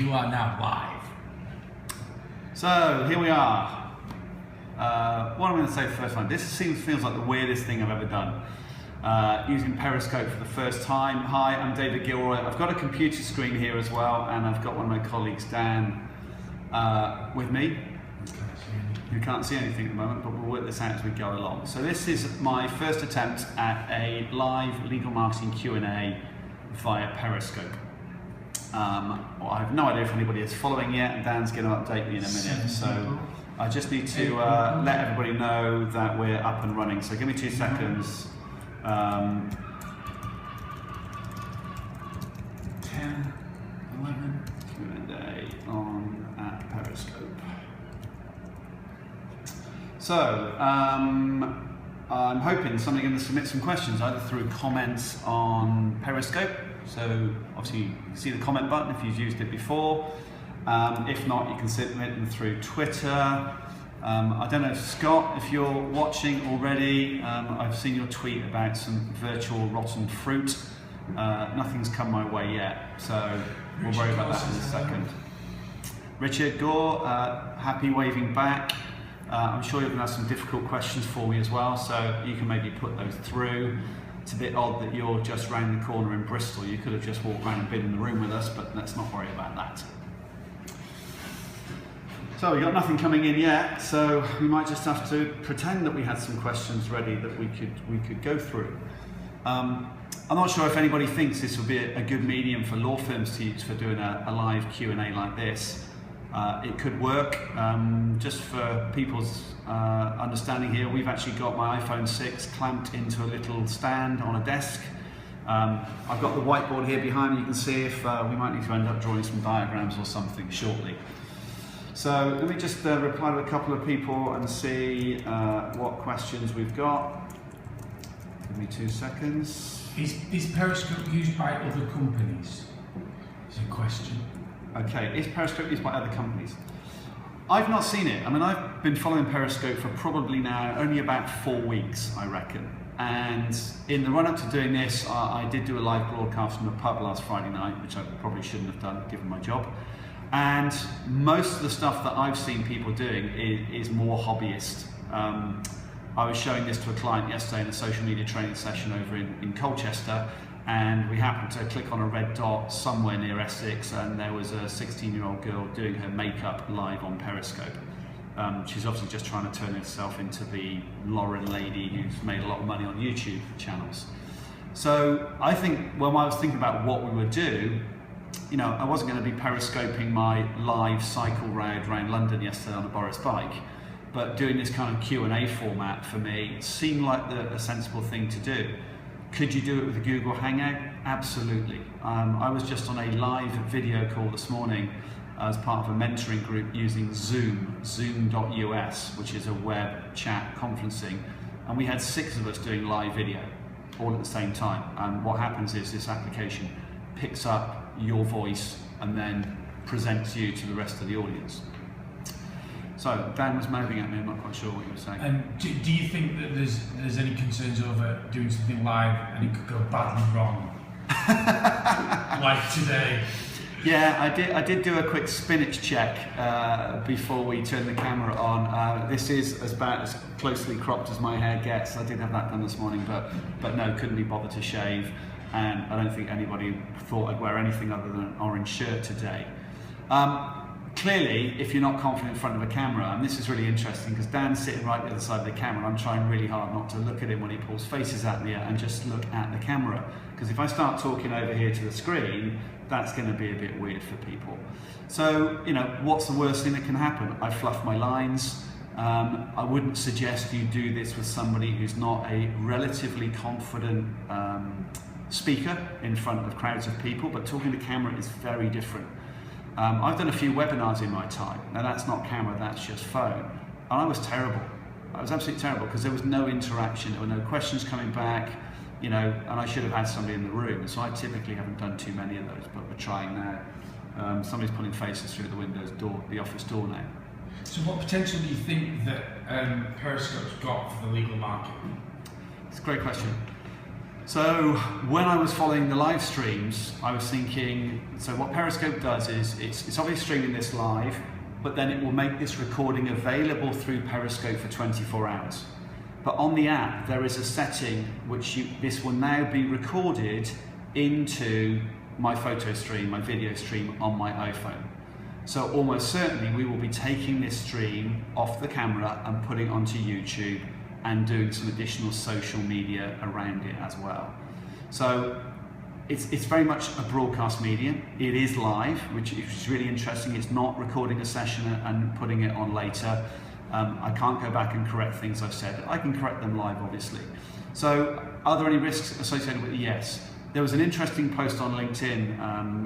you are now live. So here we are. What I'm going to say first one, this feels like the weirdest thing I've ever done. Using Periscope for the first time. Hi, I'm David Gilroy. I've got a computer screen here as well, and I've got one of my colleagues, Dan, with me. You can't see anything at the moment, but we'll work this out as we go along. So this is my first attempt at a live legal marketing Q&A via Periscope. Well, I have no idea if anybody is following yet, and Dan's going to update me in a minute. So I just need to let everybody know that we're up and running. So give me 2 seconds. 10, 11. Q&A on at Periscope. So I'm hoping somebody's going to submit some questions either through comments on Periscope. So obviously you can see the comment button if you've used it before. If not, you can submit them through Twitter. I don't know, Scott, if you're watching already, I've seen your tweet about some virtual rotten fruit. Nothing's come my way yet, so we'll worry about that in a second. Richard Gore, happy waving back. I'm sure you're going to have some difficult questions for me as well, so you can maybe put those through. It's a bit odd that you're just round the corner in Bristol. You could have just walked around and been in the room with us, but let's not worry about that. So we've got nothing coming in yet, so we might just have to pretend that we had some questions ready that we could go through. I'm not sure if anybody thinks this would be a good medium for law firms to use for doing a live Q&A like this. It could work. Just for people's understanding here, we've actually got my iPhone 6 clamped into a little stand on a desk. I've got the whiteboard here behind me. You can see if we might need to end up drawing some diagrams or something shortly. So let me just reply to a couple of people and see what questions we've got. Give me 2 seconds. Is Periscope used by other companies? Is a question. Okay, is Periscope used by other companies? I've not seen it. I mean, I've been following Periscope for probably now only about 4 weeks, I reckon. And in the run-up to doing this, I did do a live broadcast from the pub last Friday night, which I probably shouldn't have done given my job. And most of the stuff that I've seen people doing is more hobbyist. I was showing this to a client yesterday in a social media training session over in Colchester, and we happened to click on a red dot somewhere near Essex, and there was a 16-year-old girl doing her makeup live on Periscope. She's obviously just trying to turn herself into the Lauren lady who's made a lot of money on YouTube channels. So I think when I was thinking about what we would do, you know, I wasn't going to be periscoping my live cycle ride around London yesterday on a Boris bike, but doing this kind of Q&A format for me seemed like a sensible thing to do. Could you do it with a Google Hangout? Absolutely. I was just on a live video call this morning as part of a mentoring group using Zoom, zoom.us, which is a web chat conferencing, and we had 6 of us doing live video all at the same time. And what happens is this application picks up your voice and then presents you to the rest of the audience. So Dan was mouthing at me, I'm not quite sure what you were saying. And do you think that there's any concerns over doing something live and it could go badly wrong? Like today? Yeah, I did do a quick spinach check before we turned the camera on. This is about as closely cropped as my hair gets. I did have that done this morning, but no, couldn't be bothered to shave. And I don't think anybody thought I'd wear anything other than an orange shirt today. Clearly, if you're not confident in front of a camera, and this is really interesting because Dan's sitting right at the other side of the camera, I'm trying really hard not to look at him when he pulls faces at me and just look at the camera. Because if I start talking over here to the screen, that's going to be a bit weird for people. So, you know, what's the worst thing that can happen? I fluff my lines. I wouldn't suggest you do this with somebody who's not a relatively confident speaker in front of crowds of people, but talking to camera is very different. I've done a few webinars in my time. Now that's not camera, that's just phone. And I was terrible. I was absolutely terrible because there was no interaction, there were no questions coming back, you know, and I should have had somebody in the room. So I typically haven't done too many of those, but we're trying now. Somebody's putting faces through the windows door, the office door now. So what potential do you think that Periscope's got for the legal market? It's a great question. So when I was following the live streams, I was thinking, so what Periscope does is it's obviously streaming this live, but then it will make this recording available through Periscope for 24 hours. But on the app, there is a setting which this will now be recorded into my photo stream, my video stream on my iPhone. So almost certainly we will be taking this stream off the camera and putting it onto YouTube and doing some additional social media around it as well. So it's very much a broadcast medium. It is live, which is really interesting. It's not recording a session and putting it on later. I can't go back and correct things I've said. I can correct them live, obviously. So are there any risks associated with it? Yes. There was an interesting post on LinkedIn.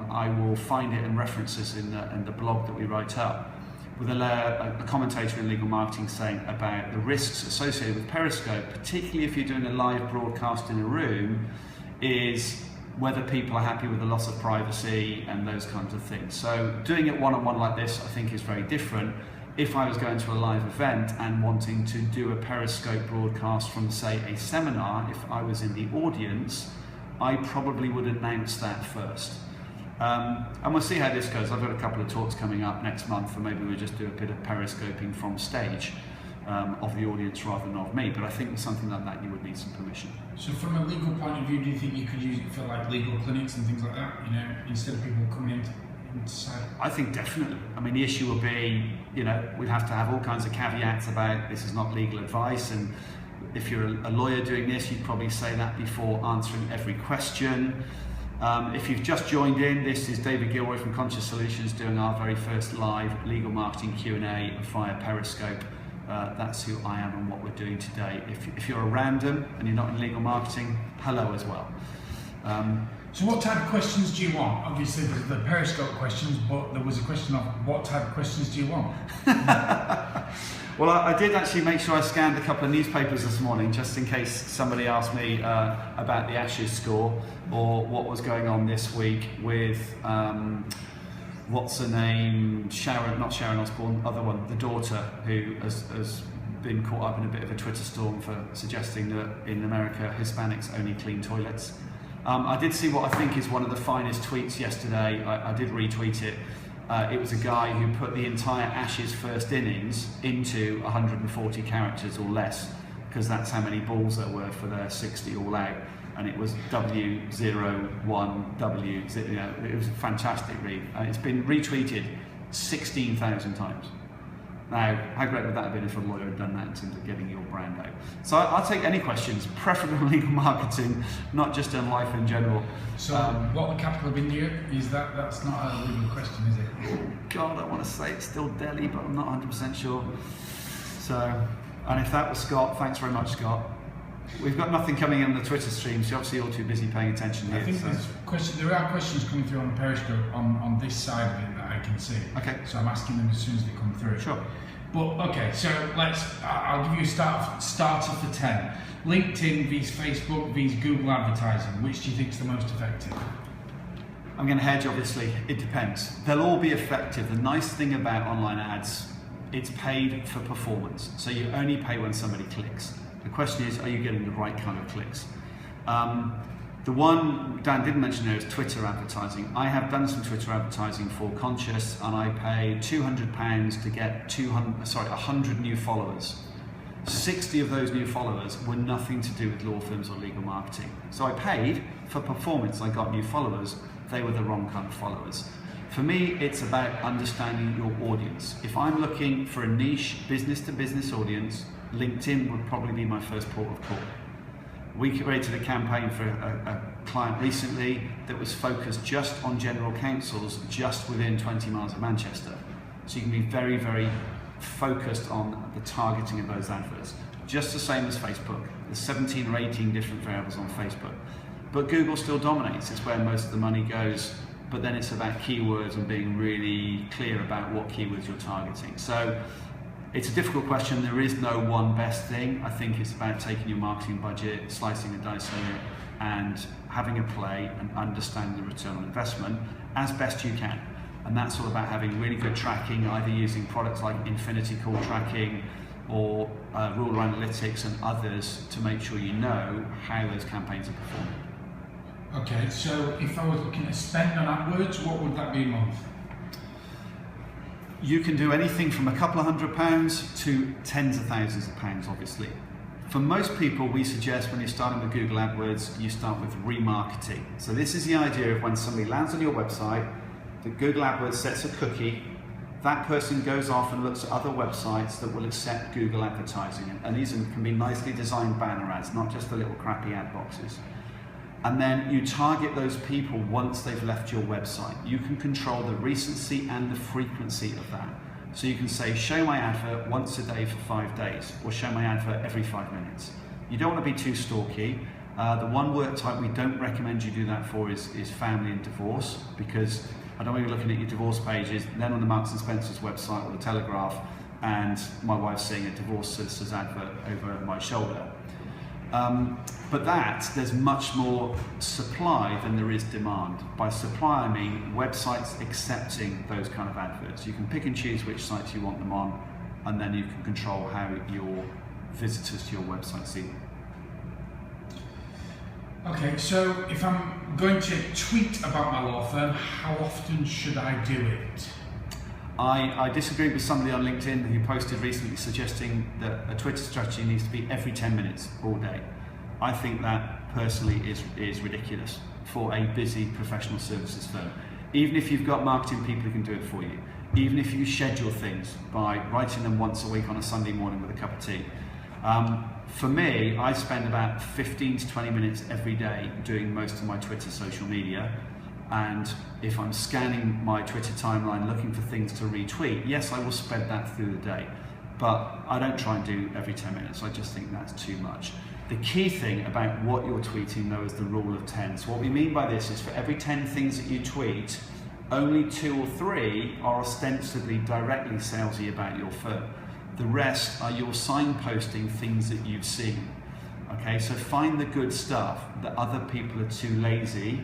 I will find it and reference this in the blog that we write up, with a commentator in legal marketing saying about the risks associated with Periscope, particularly if you're doing a live broadcast in a room, is whether people are happy with the loss of privacy and those kinds of things. So doing it one-on-one like this, I think, is very different. If I was going to a live event and wanting to do a Periscope broadcast from, say, a seminar, if I was in the audience, I probably would announce that first. And we'll see how this goes. I've got a couple of talks coming up next month, and maybe we'll just do a bit of periscoping from stage of the audience rather than of me. But I think with something like that, you would need some permission. So from a legal point of view, do you think you could use it for like legal clinics and things like that, you know, instead of people coming inside? I think definitely. I mean, the issue would be, you know, we'd have to have all kinds of caveats about this is not legal advice, and if you're a lawyer doing this, you'd probably say that before answering every question. If you've just joined in, this is David Gilroy from Conscious Solutions doing our very first live legal marketing Q&A via Periscope. That's who I am and what we're doing today. If you're a random and you're not in legal marketing, hello as well. So what type of questions do you want? Obviously there's the Periscope questions, but there was a question of what type of questions do you want? Well, I did actually make sure I scanned a couple of newspapers this morning, just in case somebody asked me about the Ashes score or what was going on this week with, what's her name, not Sharon Osbourne, other one, the daughter, who has been caught up in a bit of a Twitter storm for suggesting that in America, Hispanics only clean toilets. I did see what I think is one of the finest tweets yesterday. I did retweet it. It was a guy who put the entire Ashes first innings into 140 characters or less, because that's how many balls there were for their 60 all out, and it was W01W. You know, it was a fantastic read. It's been retweeted 16,000 times. Now, how great would that have been if a lawyer had done that in terms of getting your brand out? So I'll take any questions, preferably on legal marketing, not just on life in general. So what the capital of India is, that's not a legal question, is it? Oh God, I want to say it's still Delhi, but I'm not 100% sure. So, and if that was Scott, thanks very much, Scott. We've got nothing coming in the Twitter stream, so obviously you're too busy paying attention here. I think there are questions coming through on Periscope on this side of it that I can see. Okay. So I'm asking them as soon as they come through. Sure. But okay, so I'll give you a starter for 10. LinkedIn vs Facebook vs Google advertising. Which do you think is the most effective? I'm going to hedge, obviously. It depends. They'll all be effective. The nice thing about online ads, it's paid for performance. So you only pay when somebody clicks. The question is, are you getting the right kind of clicks? The one Dan didn't mention there is Twitter advertising. I have done some Twitter advertising for Conscious, and I paid £200 to get 100 new followers. 60 of those new followers were nothing to do with law firms or legal marketing. So I paid for performance. I got new followers. They were the wrong kind of followers. For me, it's about understanding your audience. If I'm looking for a niche business-to-business audience, LinkedIn would probably be my first port of call. We created a campaign for a client recently that was focused just on general counsels just within 20 miles of Manchester. So you can be very, very focused on the targeting of those adverts. Just the same as Facebook. There's 17 or 18 different variables on Facebook. But Google still dominates. It's where most of the money goes. But then it's about keywords and being really clear about what keywords you're targeting. So it's a difficult question. There is no one best thing. I think it's about taking your marketing budget, slicing and dicing it, and having a play and understanding the return on investment as best you can. And that's all about having really good tracking, either using products like Infinity Call Tracking, or Ruler Analytics and others to make sure you know how those campaigns are performing. Okay, so if I was looking at spend on AdWords, what would that be a month? You can do anything from a couple of £100 to tens of thousands of pounds, obviously. For most people, we suggest when you're starting with Google AdWords, you start with remarketing. So this is the idea of when somebody lands on your website, the Google AdWords sets a cookie, that person goes off and looks at other websites that will accept Google advertising. And these can be nicely designed banner ads, not just the little crappy ad boxes. And then you target those people once they've left your website. You can control the recency and the frequency of that. So you can say, show my advert once a day for 5 days, or show my advert every 5 minutes. You don't want to be too stalky. The one work type we don't recommend you do that for is family and divorce, because I don't want you looking at your divorce pages, then on the Marks and Spencer's website or the Telegraph, and my wife's seeing a divorce solicitor's advert over my shoulder. But there's much more supply than there is demand. By supply, I mean websites accepting those kind of adverts. You can pick and choose which sites you want them on, and then you can control how your visitors to your website see them. Okay, so if I'm going to tweet about my law firm, how often should I do it? I disagreed with somebody on LinkedIn who posted recently suggesting that a Twitter strategy needs to be every 10 minutes all day. I think that personally is ridiculous for a busy professional services firm. Even if you've got marketing people who can do it for you, even if you schedule things by writing them once a week on a Sunday morning with a cup of tea. For me, I spend about 15 to 20 minutes every day doing most of my Twitter social media. And if I'm scanning my Twitter timeline looking for things to retweet, yes, I will spread that through the day. But I don't try and do every 10 minutes. I just think that's too much. The key thing about what you're tweeting, though, is the rule of 10. So what we mean by this is for every 10 things that you tweet, only 2 or 3 are ostensibly directly salesy about your firm. The rest are your signposting things that you've seen. Okay, so find the good stuff that other people are too lazy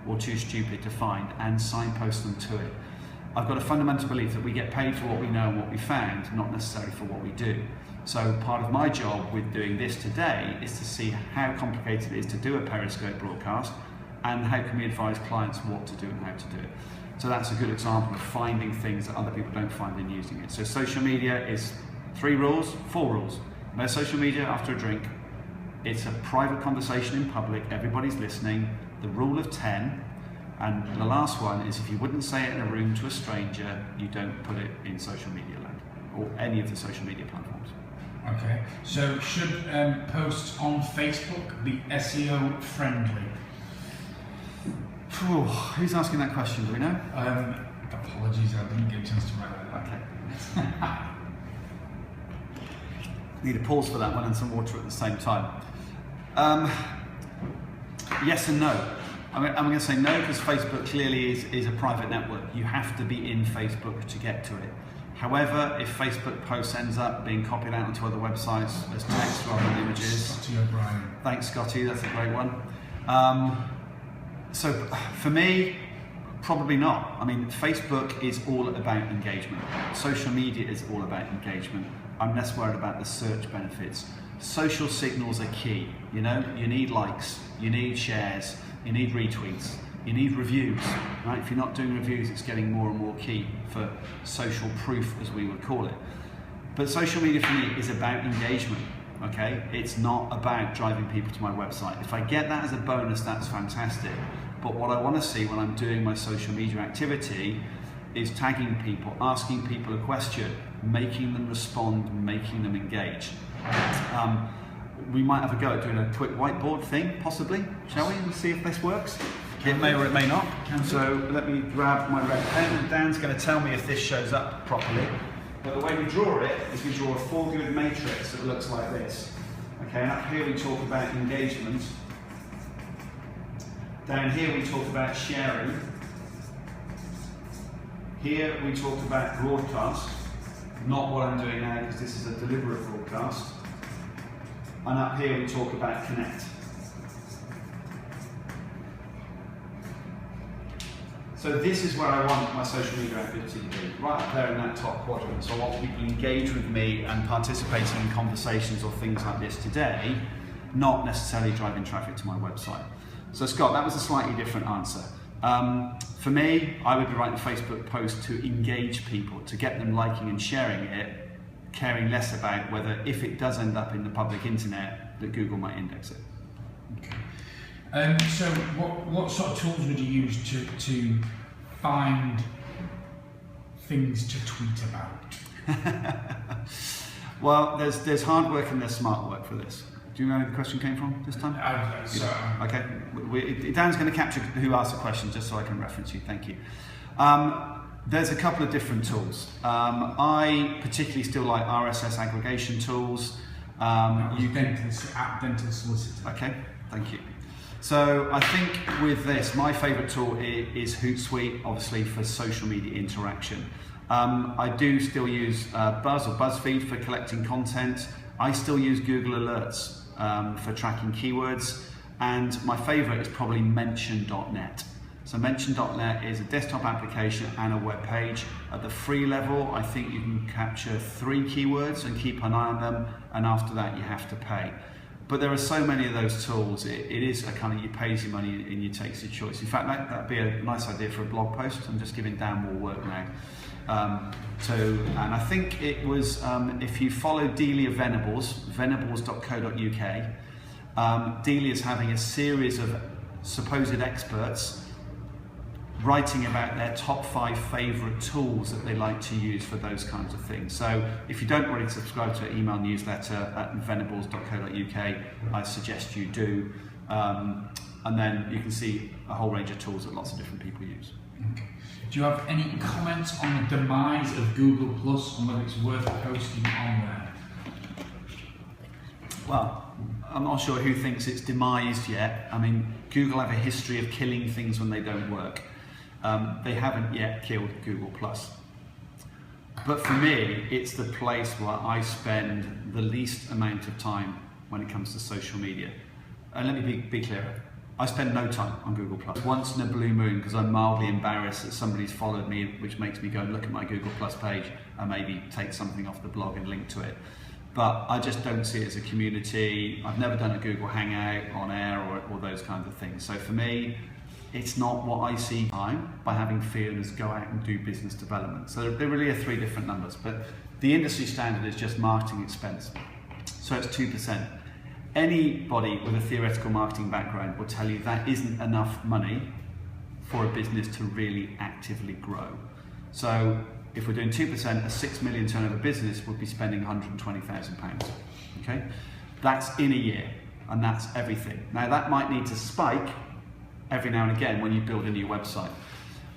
or too stupid to find and signpost them to it. I've got a fundamental belief that we get paid for what we know and what we found, not necessarily for what we do. So part of my job with doing this today is to see how complicated it is to do a Periscope broadcast and how can we advise clients what to do and how to do it. So that's a good example of finding things that other people don't find and using it. So social media is 4 rules. No social media after a drink. It's a private conversation in public, everybody's listening. The rule of 10, and the last one is if you wouldn't say it in a room to a stranger, you don't put it in social media land, or any of the social media platforms. Okay, so should posts on Facebook be SEO friendly? Who's asking that question, do we know? Apologies, I didn't get a chance to write that. Okay. Need a pause for that one and some water at the same time. Yes and no. I'm going to say no because Facebook clearly is a private network. You have to be in Facebook to get to it. However, if Facebook posts ends up being copied out onto other websites as text rather than images. Scotty O'Brien. Thanks, Scotty. That's a great one. So for me, probably not. I mean, Facebook is all about engagement. Social media is all about engagement. I'm less worried about the search benefits. Social signals are key. You know, you need likes, you need shares, you need retweets, you need reviews. Right? If you're not doing reviews, it's getting more and more key for social proof, as we would call it. But social media for me is about engagement. Okay, it's not about driving people to my website. If I get that as a bonus, that's fantastic. But what I want to see when I'm doing my social media activity is tagging people, asking people a question, making them respond, making them engage. We might have a go at doing a quick whiteboard thing, possibly, shall we? And see if this works. It may or it may not. So let me grab my red pen, and Dan's going to tell me if this shows up properly. But the way we draw it is we draw a 4-grid matrix that looks like this. Okay, and up here we talk about engagement. Down here we talk about sharing. Here we talk about broadcast. Not what I'm doing now because this is a deliberate broadcast. And up here we talk about connect. So So this is where I want my social media activity to be, right up there in that top quadrant. So I want people to engage with me and participating in conversations or things like this today, not necessarily driving traffic to my website. So Scott, that was a slightly different answer. For me, I would be writing a Facebook post to engage people, to get them liking and sharing it, caring less about whether, if it does end up in the public internet, that Google might index it. Okay. So what sort of tools would you use to find things to tweet about? Well, there's hard work and there's smart work for this. Do you know where the question came from this time? Okay. Dan's going to capture who asked the question just so I can reference you. Thank you. There's a couple of different tools. I particularly still like RSS aggregation tools. Dental Solicitor. Okay, thank you. So I think with this, my favourite tool is Hootsuite, obviously for social media interaction. I do still use Buzz or BuzzFeed for collecting content. I still use Google Alerts for tracking keywords, and my favourite is probably Mention.net. So Mention.net is a desktop application and a web page. At the free level, I think you can capture 3 keywords and keep an eye on them, and after that you have to pay. But there are so many of those tools, it is a kind of you pays your money and you takes your choice. In fact, that'd be a nice idea for a blog post. I'm just giving Dan more work now. And I think it was, if you follow Delia Venables, venables.co.uk, Delia is having a series of supposed experts writing about their top 5 favourite tools that they like to use for those kinds of things. So if you don't already subscribe to her email newsletter at venables.co.uk, I suggest you do. And then you can see a whole range of tools that lots of different people use. Okay. Do you have any comments on the demise of Google Plus and whether it's worth posting on there? Well, I'm not sure who thinks it's demised yet. I mean, Google have a history of killing things when they don't work. They haven't yet killed Google Plus. But for me, it's the place where I spend the least amount of time when it comes to social media. And let me be clear, I spend no time on Google Plus. Once in a blue moon, because I'm mildly embarrassed that somebody's followed me, which makes me go and look at my Google Plus page and maybe take something off the blog and link to it. But I just don't see it as a community. I've never done a Google Hangout on air or those kinds of things. So for me, it's not what I see time by having feelers go out and do business development. So there really are 3 different numbers, but the industry standard is just marketing expense. So it's 2%. Anybody with a theoretical marketing background will tell you that isn't enough money for a business to really actively grow. So if we're doing 2%, a 6 million turnover business would be spending £120,000. Okay, that's in a year, and that's everything. Now that might need to spike every now and again when you build a new website.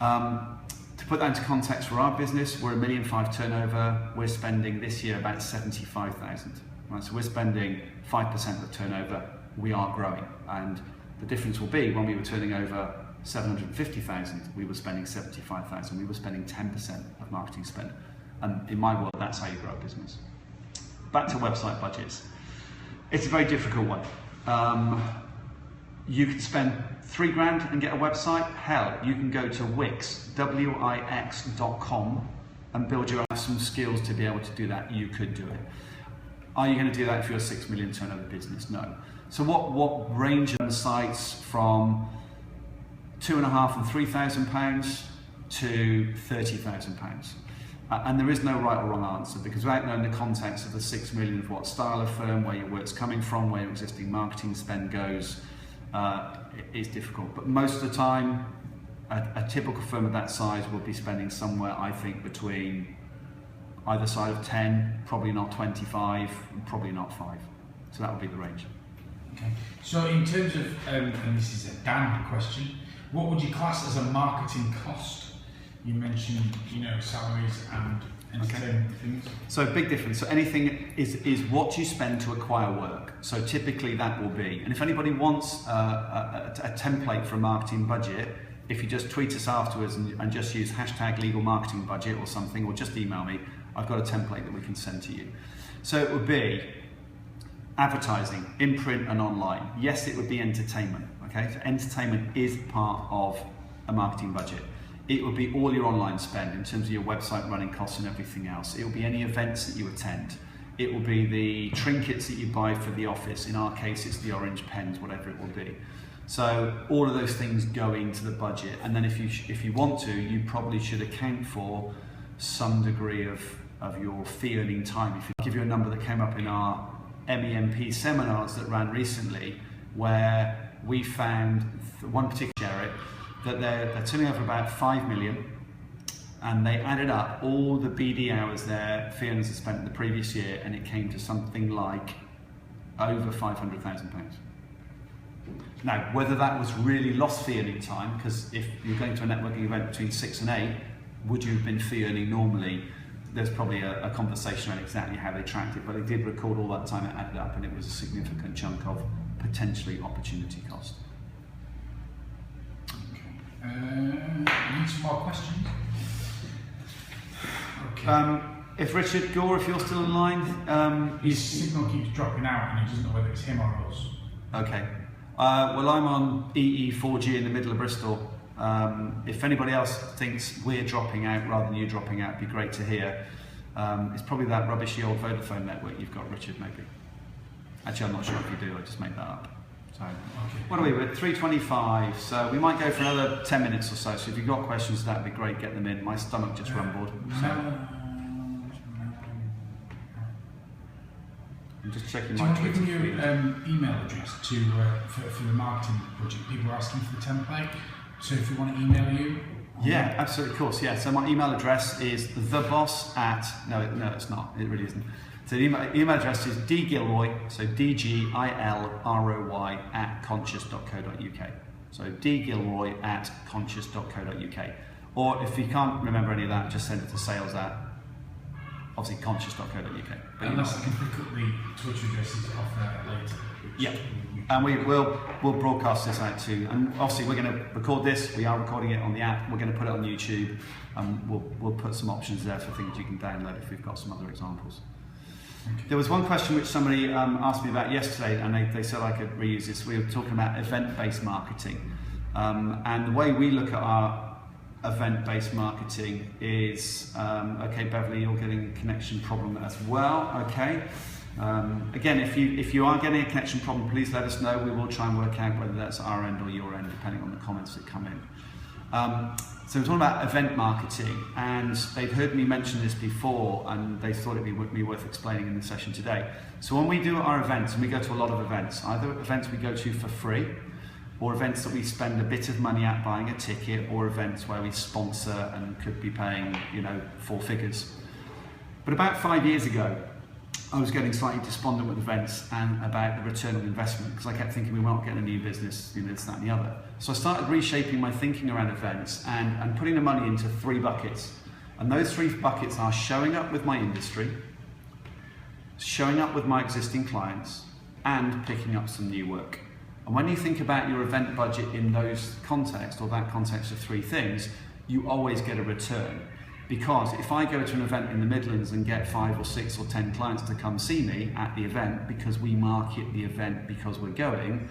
To put that into context for our business, we're a £1.5 million turnover. We're spending this year about 75,000. Right, so we're spending 5% of the turnover. We are growing, and the difference will be when we were turning over 750,000, we were spending 75,000. We were spending 10% of marketing spend, and in my world, that's how you grow a business. Back to website budgets. It's a very difficult one. You can spend $3,000 and get a website. Hell, you can go to wix.com and build your own some skills to be able to do that. You could do it. Are you going to do that if you're a 6 million turnover business? No. So what range of sites from £2,500 and £3,000 to £30,000? And there is no right or wrong answer, because without knowing the context of the 6 million of what style of firm, where your work's coming from, where your existing marketing spend goes, it's difficult. But most of the time, a typical firm of that size will be spending somewhere, I think, between either side of 10, probably not 25, and probably not 5. So that would be the range. Okay. So in terms of, and this is a Dan question, what would you class as a marketing cost? You mentioned, salaries and entertainment things. So big difference. So anything is what you spend to acquire work. So typically that will be, and if anybody wants a template for a marketing budget, if you just tweet us afterwards and just use #legalmarketingbudget or something, or just email me, I've got a template that we can send to you. So it would be advertising, in print and online. Yes, it would be entertainment. Okay, so entertainment is part of a marketing budget. it would be all your online spend in terms of your website running costs and everything else. It will be any events that you attend. It will be the trinkets that you buy for the office. In our case, it's the orange pens, whatever it will be. So all of those things go into the budget. And then if you want to, you probably should account for some degree of your fee earning time. If I give you a number that came up in our MEMP seminars that ran recently, where we found one particular Jared, that they're turning over about 5 million, and they added up all the BD hours their fee earners had spent in the previous year, and it came to something like over £500,000. Now, whether that was really lost fee earning time, because if you're going to a networking event between 6 and 8, would you have been fee earning normally? There's probably a conversation around exactly how they tracked it, but they did record all that time it added up, and it was a significant chunk of potentially opportunity cost. Need some more questions? Okay. If Richard Gore, if you're still online, his signal keeps dropping out, and he doesn't know whether it's him or us. Okay. Well, I'm on EE4G in the middle of Bristol. If anybody else thinks we're dropping out rather than you dropping out, it'd be great to hear. It's probably that rubbishy old Vodafone network you've got, Richard, maybe. Actually, I'm not sure if you do, I just made that up. So, what are we, we're 3:25, so we might go for another 10 minutes or so. So if you've got questions, that'd be great, get them in. My stomach just rumbled. So. I'm just checking my Twitter. Do you want to give me your email address for the marketing project? People are asking for the template, so if you want to email you. Yeah, absolutely, of course, yeah. So my email address is theboss@, no, it's not, it really isn't. So the email address is dgilroy, so DGILROY @conscious.co.uk. So dgilroy@conscious.co.uk. Or if you can't remember any of that, just send it to sales at, obviously, conscious.co.uk. Unless I can pick up the Twitter addresses off there later. Yeah, and we'll broadcast this out too. And obviously we're going to record this, we are recording it on the app, we're going to put it on YouTube, and we'll put some options there for things you can download if we've got some other examples. Okay. There was one question which somebody asked me about yesterday, and they said I could reuse this. We were talking about event-based marketing, and the way we look at our event-based marketing is, okay, Beverly, you're getting a connection problem as well. Okay. Again, if you are getting a connection problem, please let us know. We will try and work out whether that's our end or your end, depending on the comments that come in. So we're talking about event marketing, and they've heard me mention this before, and they thought it would be worth explaining in the session today. So when we do our events, and we go to a lot of events, either events we go to for free, or events that we spend a bit of money at buying a ticket, or events where we sponsor and could be paying, 4 figures. But about 5 years ago, I was getting slightly despondent with events and about the return on investment, because I kept thinking we were not getting a new business, this, that and the other. So I started reshaping my thinking around events and putting the money into 3 buckets. And those 3 buckets are showing up with my industry, showing up with my existing clients, and picking up some new work. And when you think about your event budget in those contexts, or that context of 3 things, you always get a return. Because if I go to an event in the Midlands and get 5 or 6 or 10 clients to come see me at the event because we market the event because we're going,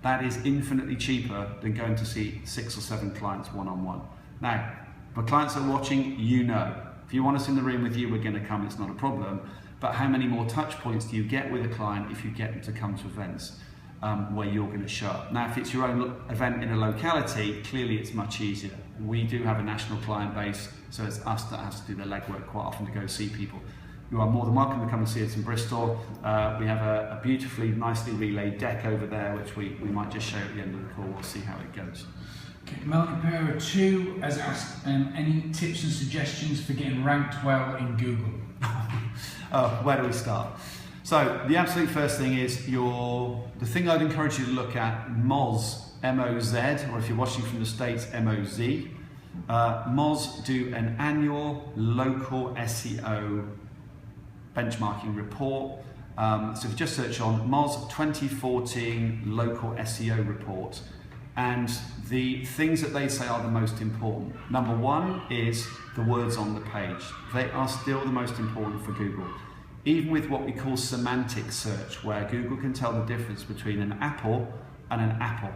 that is infinitely cheaper than going to see 6 or 7 clients one-on-one. Now, my clients are watching, If you want us in the room with you, we're going to come, it's not a problem. But how many more touch points do you get with a client if you get them to come to events where you're going to show up? Now, if it's your own event in a locality, clearly it's much easier. We do have a national client base, so it's us that has to do the legwork quite often to go see people. You are more than welcome to come and see us in Bristol. We have a beautifully, nicely relayed deck over there, which we might just show at the end of the call. We'll see how it goes. Okay, Melanie Pereira 2 has asked any tips and suggestions for getting ranked well in Google? Where do we start? So the absolute first thing is the thing I'd encourage you to look at, Moz, M-O-Z, or if you're watching from the States, M-O-Z. Moz do an annual local SEO benchmarking report. So if you just search on Moz 2014 local SEO report, and the things that they say are the most important. Number 1 is the words on the page. They are still the most important for Google. Even with what we call semantic search, where Google can tell the difference between an apple and an apple,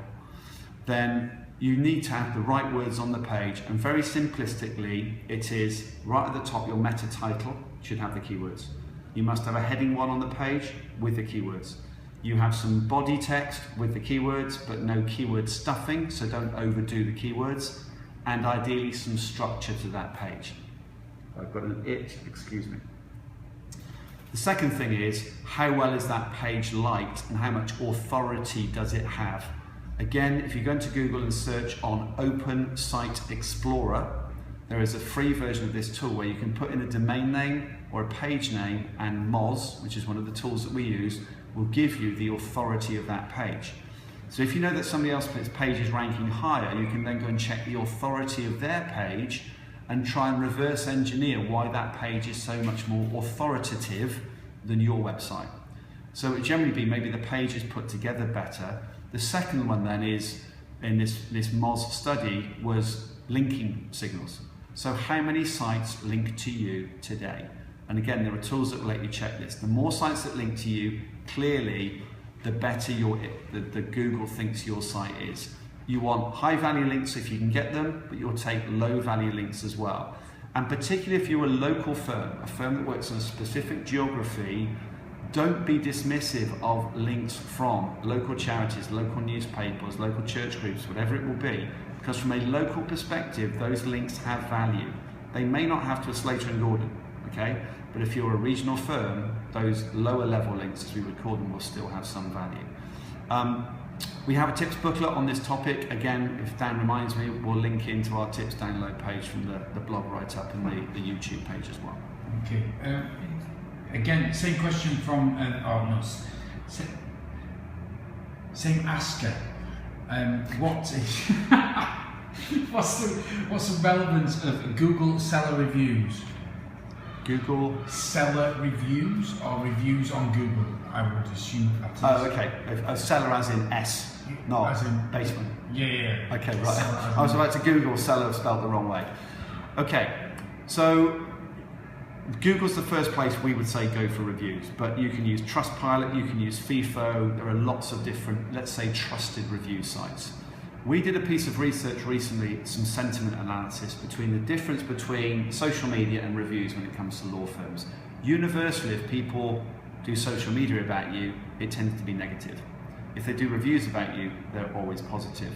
then you need to have the right words on the page, and very simplistically, it is right at the top, your meta title should have the keywords. You must have a heading 1 on the page with the keywords. You have some body text with the keywords, but no keyword stuffing, so don't overdo the keywords, and ideally some structure to that page. I've got an it, excuse me. The second thing is, how well is that page liked and how much authority does it have? Again, if you go into Google and search on Open Site Explorer, there is a free version of this tool where you can put in a domain name or a page name, and Moz, which is one of the tools that we use, will give you the authority of that page. So if you know that somebody else's page is ranking higher, you can then go and check the authority of their page and try and reverse engineer why that page is so much more authoritative than your website. So it would generally be maybe the page is put together better. The second one then is, in this Moz study, was linking signals. So how many sites link to you today? And again, there are tools that will let you check this. The more sites that link to you, clearly, the better the Google thinks your site is. You want high value links if you can get them, but you'll take low value links as well. And particularly if you're a local firm, a firm that works in a specific geography, don't be dismissive of links from local charities, local newspapers, local church groups, whatever it will be, because from a local perspective, those links have value. They may not have to a Slater and Gordon, okay? But if you're a regional firm, those lower level links, as we would call them, will still have some value. We have a tips booklet on this topic. Again, if Dan reminds me, we'll link into our tips download page from the blog write-up and the YouTube page as well. Okay. Again, same question from, same asker. What's the relevance of Google seller reviews? Google seller reviews or reviews on Google, I would assume. Oh, okay. A seller as in S, not as in basement. Yeah. Okay, right. I was about to Google seller spelled the wrong way. Okay, so Google's the first place we would say go for reviews, but you can use Trustpilot, you can use FIFO, there are lots of different, let's say, trusted review sites. We did a piece of research recently, some sentiment analysis between the difference between social media and reviews when it comes to law firms. Universally, if people do social media about you, it tends to be negative. If they do reviews about you, they're always positive.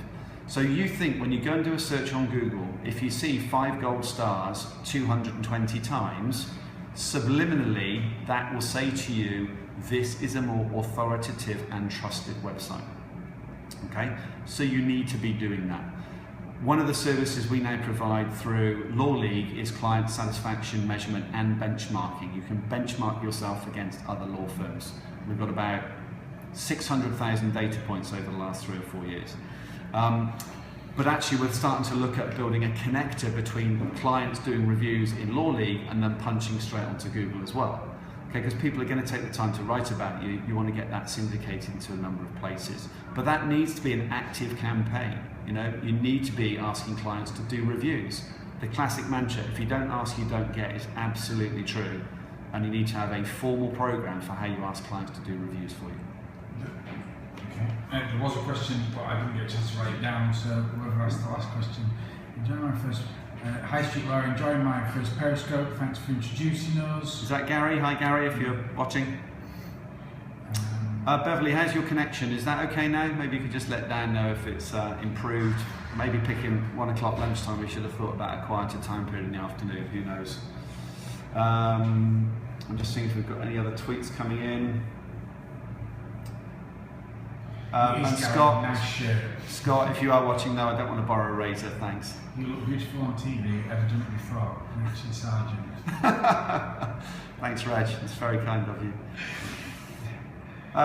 So you think when you go and do a search on Google, if you see 5 gold stars 220 times, subliminally that will say to you, this is a more authoritative and trusted website. Okay, so you need to be doing that. One of the services we now provide through Law League is client satisfaction measurement and benchmarking. You can benchmark yourself against other law firms. We've got about 600,000 data points over the last 3 or 4 years. But actually we're starting to look at building a connector between clients doing reviews in Law League and then punching straight onto Google as well. Okay, because people are going to take the time to write about you, you want to get that syndicated to a number of places. But that needs to be an active campaign. You know, you need to be asking clients to do reviews. The classic mantra, if you don't ask, you don't get, is absolutely true. And you need to have a formal program for how you ask clients to do reviews for you. Okay. There was a question, but I didn't get a chance to write it down, so whoever asked the last question. Hi Street Lawyer, enjoying my first Periscope, thanks for introducing us. Is that Gary? Hi Gary, if you're watching. Beverly, how's your connection? Is that okay now? Maybe you could just let Dan know if it's improved. Maybe picking 1 o'clock lunchtime, we should have thought about a quieter time period in the afternoon, who knows. I'm just seeing if we've got any other tweets coming in. And Scott, if you are watching now, I don't want to borrow a razor, thanks. You look beautiful on TV, evidently frock, Richard Sargent. Thanks, Reg, it's very kind of you.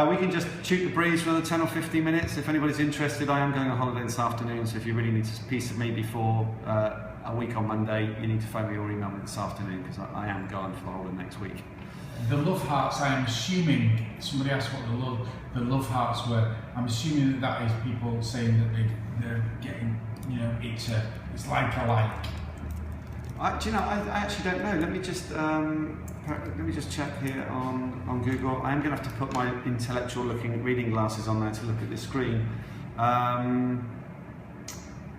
We can just shoot the breeze for another 10 or 15 minutes. If anybody's interested, I am going on holiday this afternoon, so if you really need a piece of me before a week on Monday, you need to phone me or email me this afternoon, because I am gone for the whole of next week. The love hearts, I'm assuming, somebody asked what the love hearts were. I'm assuming that is people saying that they're getting, you know, it's like a like. Do you know, I actually don't know. Let me just check here on Google. I am going to have to put my intellectual looking reading glasses on there to look at this screen.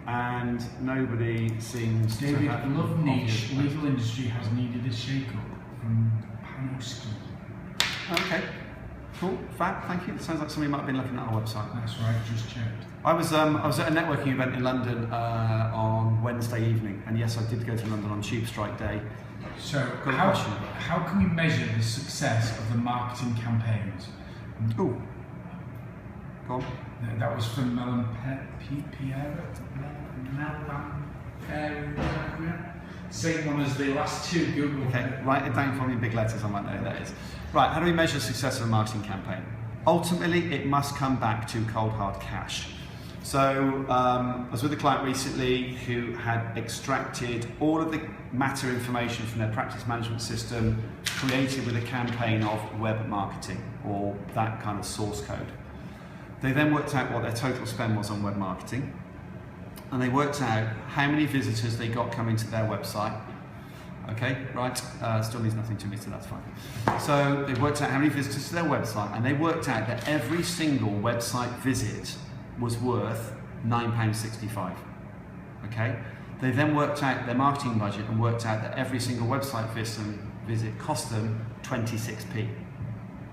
and nobody seems David, to have love niche. obvious- Legal industry has needed a shake-up from Panoski. Okay, cool, fab, thank you. It sounds like somebody might have been looking at our website. That's right, just checked. I was at a networking event in London on Wednesday evening, and yes, I did go to London on Tube Strike Day. So, Got a question. how can we measure the success of the marketing campaigns? Ooh, go on. That was from Melon Pierre. Same one as the last two Google. Okay, write it down for me in big letters, I might know who that is. Right, how do we measure the success of a marketing campaign? Ultimately, it must come back to cold hard cash. So I was with a client recently who had extracted all of the matter information from their practice management system, created with a campaign of web marketing or that kind of source code. They then worked out what their total spend was on web marketing, and they worked out how many visitors they got coming to their website. Okay, right, still means nothing to me, so that's fine. So they worked out how many visitors to their website, and they worked out that every single website visit was worth £9.65. Okay, they then worked out their marketing budget and worked out that every single website visit cost them 26p.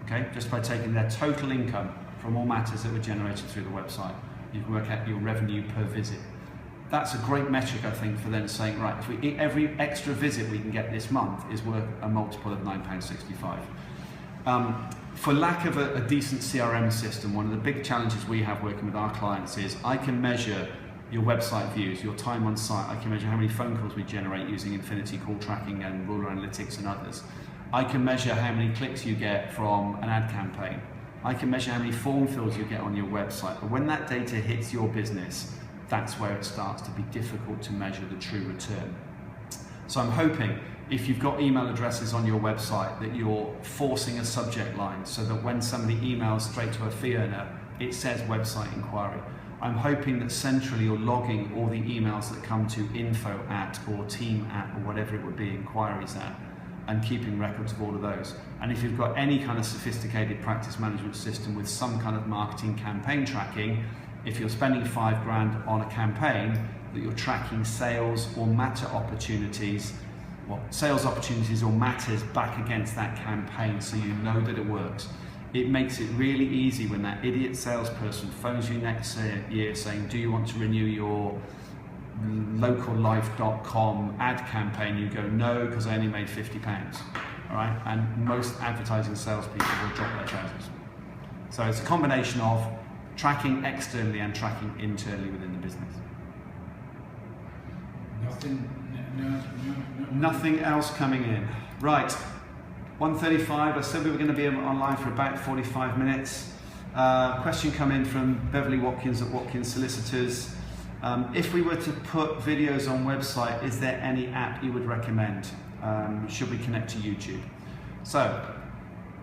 Okay, just by taking their total income from all matters that were generated through the website, you can work out your revenue per visit. That's a great metric, I think, for then saying, right, if we every extra visit we can get this month is worth a multiple of £9.65. For lack of a decent CRM system, one of the big challenges we have working with our clients is I can measure your website views, your time on site, I can measure how many phone calls we generate using Infinity Call Tracking and Ruler Analytics and others. I can measure how many clicks you get from an ad campaign. I can measure how many form fills you get on your website. But when that data hits your business, that's where it starts to be difficult to measure the true return. So I'm hoping if you've got email addresses on your website that you're forcing a subject line so that when somebody emails straight to a fee earner, it says website inquiry. I'm hoping that centrally you're logging all the emails that come to info at or team at or whatever it would be, inquiries at, and keeping records of all of those. And if you've got any kind of sophisticated practice management system with some kind of marketing campaign tracking, if you're spending £5,000 on a campaign, that you're tracking sales or matter opportunities, sales opportunities or matters back against that campaign so you know that it works. It makes it really easy when that idiot salesperson phones you next year saying, do you want to renew your locallife.com ad campaign? You go, no, because I only made £50. All right? And most advertising salespeople will drop their trousers. So it's a combination of tracking externally and tracking internally within the business. Nothing else coming in. Right, 1:35. I said we were going to be online for about 45 minutes. Question come in from Beverly Watkins at Watkins Solicitors. If we were to put videos on website, is there any app you would recommend? Should we connect to YouTube? So,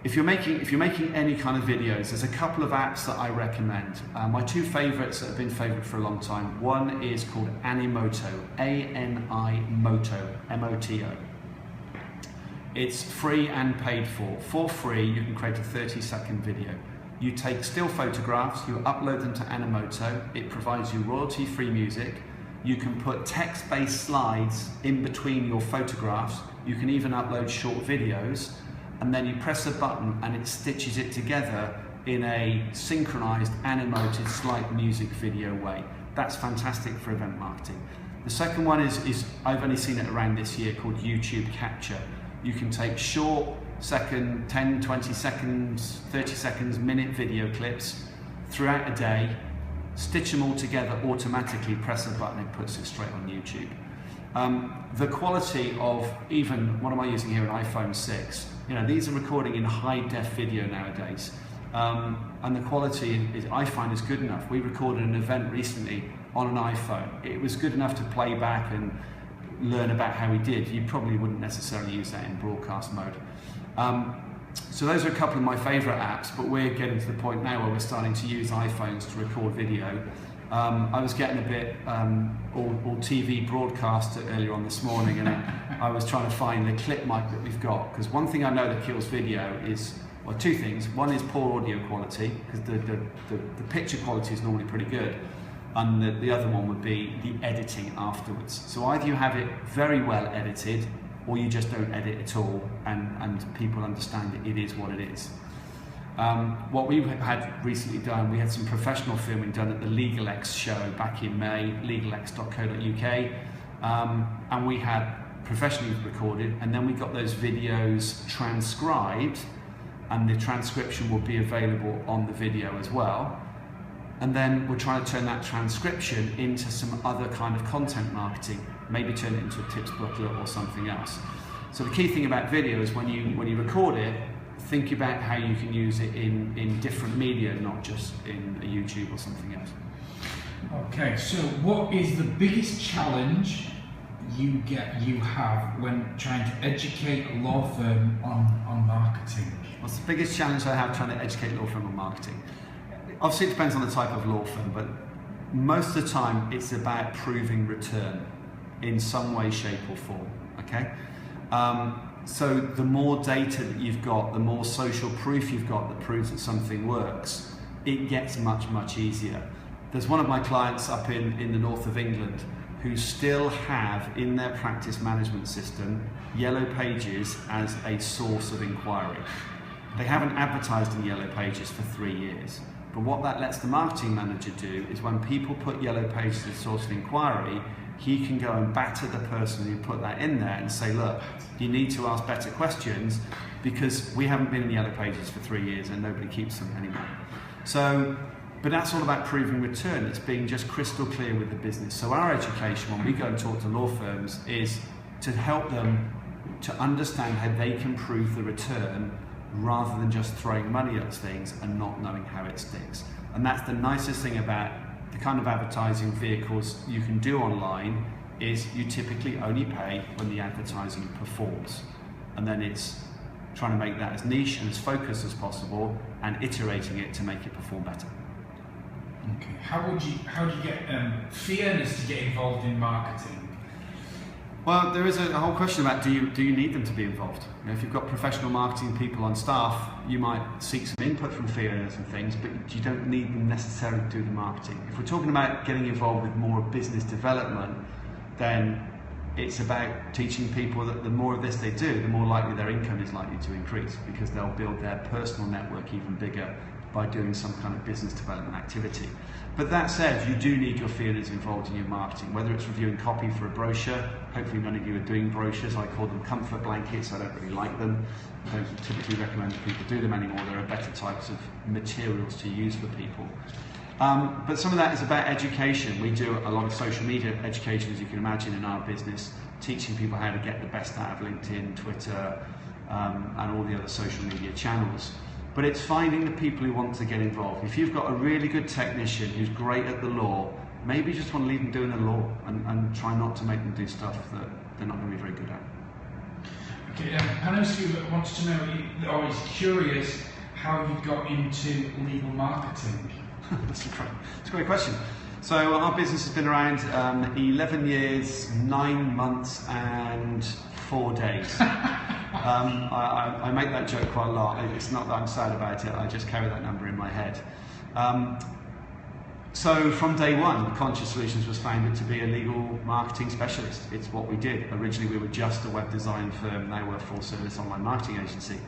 if you're making any kind of videos, there's a couple of apps that I recommend. My two favourites that have been favourite for a long time. One is called Animoto, A-N-I-Moto, M-O-T-O. It's free and paid for. For free, you can create a 30-second video. You take still photographs, you upload them to Animoto, it provides you royalty-free music, you can put text-based slides in between your photographs, you can even upload short videos, and then you press a button and it stitches it together in a synchronized, animated, slight music video way. That's fantastic for event marketing. The second one is I've only seen it around this year, called YouTube Capture. You can take short, second, 10, 20 seconds, 30 seconds, minute video clips throughout a day, stitch them all together automatically, press a button, it puts it straight on YouTube. The quality of even, what am I using here, an iPhone 6, these are recording in high def video nowadays. And the quality I find is good enough. We recorded an event recently on an iPhone. It was good enough to play back and learn about how we did. You probably wouldn't necessarily use that in broadcast mode. So those are a couple of my favourite apps, but we're getting to the point now where we're starting to use iPhones to record video. I was getting a bit all TV broadcast earlier on this morning, and I was trying to find the clip mic that we've got, because one thing I know that kills video is, well, two things. One is poor audio quality, because the picture quality is normally pretty good. and the other one would be the editing afterwards. So either you have it very well edited, or you just don't edit at all, and people understand that it is what it is. What we had recently done, we had some professional filming done at the LegalX show back in May, legalx.co.uk, and we had professionally recorded, and then we got those videos transcribed, and the transcription will be available on the video as well. And then we're trying to turn that transcription into some other kind of content marketing, maybe turn it into a tips booklet or something else. So the key thing about video is when you record it, think about how you can use it in different media, not just in a YouTube or something else. Okay, so what is the biggest challenge you have when trying to educate a law firm on marketing? What's the biggest challenge I have trying to educate a law firm on marketing? Obviously it depends on the type of law firm, but most of the time it's about proving return in some way, shape or form, okay? So the more data that you've got, the more social proof you've got that proves that something works, it gets much, much easier. There's one of my clients up in the north of England who still have in their practice management system Yellow Pages as a source of inquiry. They haven't advertised in Yellow Pages for 3 years. But what that lets the marketing manager do is when people put Yellow Pages as a source of inquiry, he can go and batter the person who put that in there and say, look, you need to ask better questions because we haven't been in Yellow Pages for 3 years and nobody keeps them anymore. So, but that's all about proving return. It's being just crystal clear with the business. So our education when we go and talk to law firms is to help them to understand how they can prove the return rather than just throwing money at things and not knowing how it sticks. And that's the nicest thing about the kind of advertising vehicles you can do online is you typically only pay when the advertising performs. And then it's trying to make that as niche and as focused as possible and iterating it to make it perform better. Okay. How do you get fee earners to get involved in marketing? Well, there is a whole question about do you need them to be involved? You know, if you've got professional marketing people on staff, you might seek some input from fee earners and things, but you don't need them necessarily to do the marketing. If we're talking about getting involved with more business development, then it's about teaching people that the more of this they do, the more likely their income is likely to increase because they'll build their personal network even bigger by doing some kind of business development activity. But that said, you do need your fee earners involved in your marketing, whether it's reviewing copy for a brochure. Hopefully none of you are doing brochures. I call them comfort blankets. I don't really like them. I don't typically recommend that people do them anymore. There are better types of materials to use for people. But some of that is about education. We do a lot of social media education, as you can imagine, in our business, teaching people how to get the best out of LinkedIn, Twitter, and all the other social media channels. But it's finding the people who want to get involved. If you've got a really good technician who's great at the law, maybe you just want to leave them doing the law and try not to make them do stuff that they're not going to be very good at. Okay, Panos wants to know, or is curious, how you got into legal marketing. That's a great question. So our business has been around 11 years, 9 months and 4 days. I make that joke quite a lot. It's not that I'm sad about it, I just carry that number in my head. So from day one, Conscious Solutions was founded to be a legal marketing specialist. It's what we did. Originally we were just a web design firm, now we're a full service online marketing agency.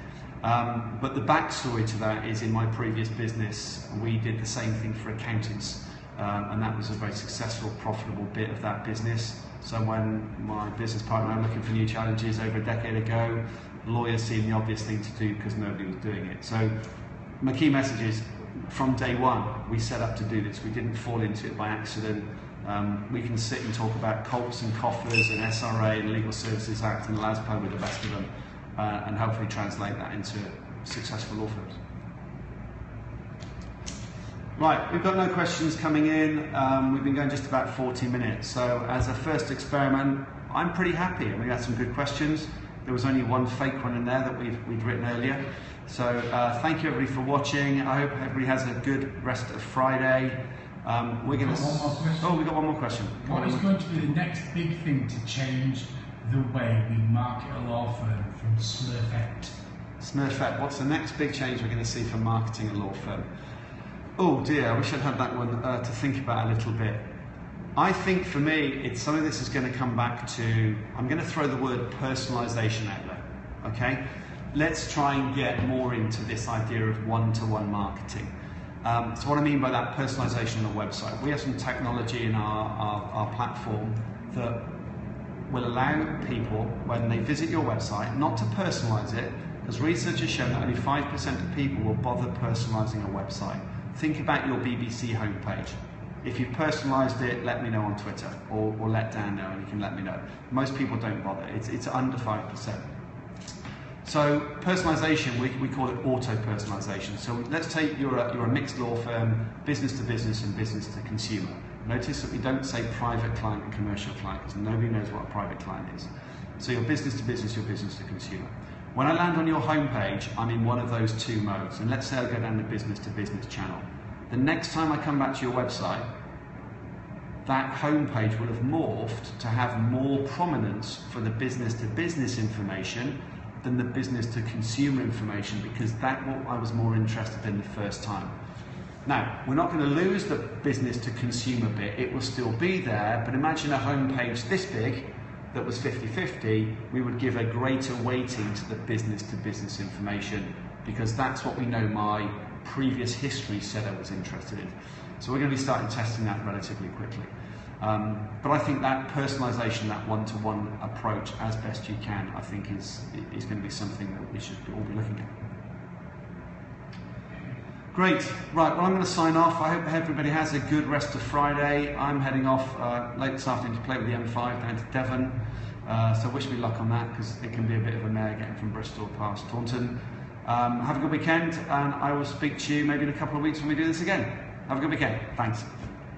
But the backstory to that is in my previous business, we did the same thing for accountants. And that was a very successful, profitable bit of that business. So when my business partner and I were looking for new challenges over a decade ago, lawyers seemed the obvious thing to do because nobody was doing it. So my key message is, from day one, we set up to do this. We didn't fall into it by accident. We can sit and talk about Colts and coffers and SRA and Legal Services Act and LASPO with the best of them, and hopefully translate that into successful law firms. Right, we've got no questions coming in. We've been going just about 40 minutes. So as a first experiment, I'm pretty happy. We had some good questions. There was only one fake one in there that we'd written earlier. So thank you everybody for watching. I hope everybody has a good rest of Friday. We're going to... Oh, we've got one more question. What is going to be the next big thing to change the way we market a law firm from Smurfette? Smurfette. What's the next big change we're going to see for marketing a law firm? Oh dear, I wish I'd had that one to think about a little bit. I think for me, it's some of this is going to come back to, I'm going to throw the word personalisation out there, okay? Let's try and get more into this idea of one-to-one marketing. So what I mean by that, personalisation on the website. We have some technology in our platform that will allow people, when they visit your website, not to personalise it, because research has shown that only 5% of people will bother personalising a website. Think about your BBC homepage. If you've personalised it, let me know on Twitter, or let Dan know and you can let me know. Most people don't bother, it's under 5%. So personalisation, we call it auto-personalisation. So let's take you're a mixed law firm, business to business and business to consumer. Notice that we don't say private client and commercial client, because nobody knows what a private client is. So your business to business, your business to consumer. When I land on your homepage, I'm in one of those two modes, and let's say I go down the business to business channel. The next time I come back to your website, that homepage will have morphed to have more prominence for the business to business information than the business to consumer information, because that's what I was more interested in the first time. Now, we're not going to lose the business to consumer bit, it will still be there, but imagine a homepage this big that was 50-50, we would give a greater weighting to the business to business information, because that's what we know my previous history said I was interested in. So we're going to be starting testing that relatively quickly. But I think that personalisation, that one-to-one approach as best you can, I think is going to be something that we should all be looking at. Great, right, well I'm going to sign off. I hope everybody has a good rest of Friday. I'm heading off late this afternoon to play with the M5 down to Devon. So wish me luck on that, because it can be a bit of a mare getting from Bristol past Taunton. Have a good weekend, and I will speak to you maybe in a couple of weeks when we do this again. Have a good weekend. Thanks.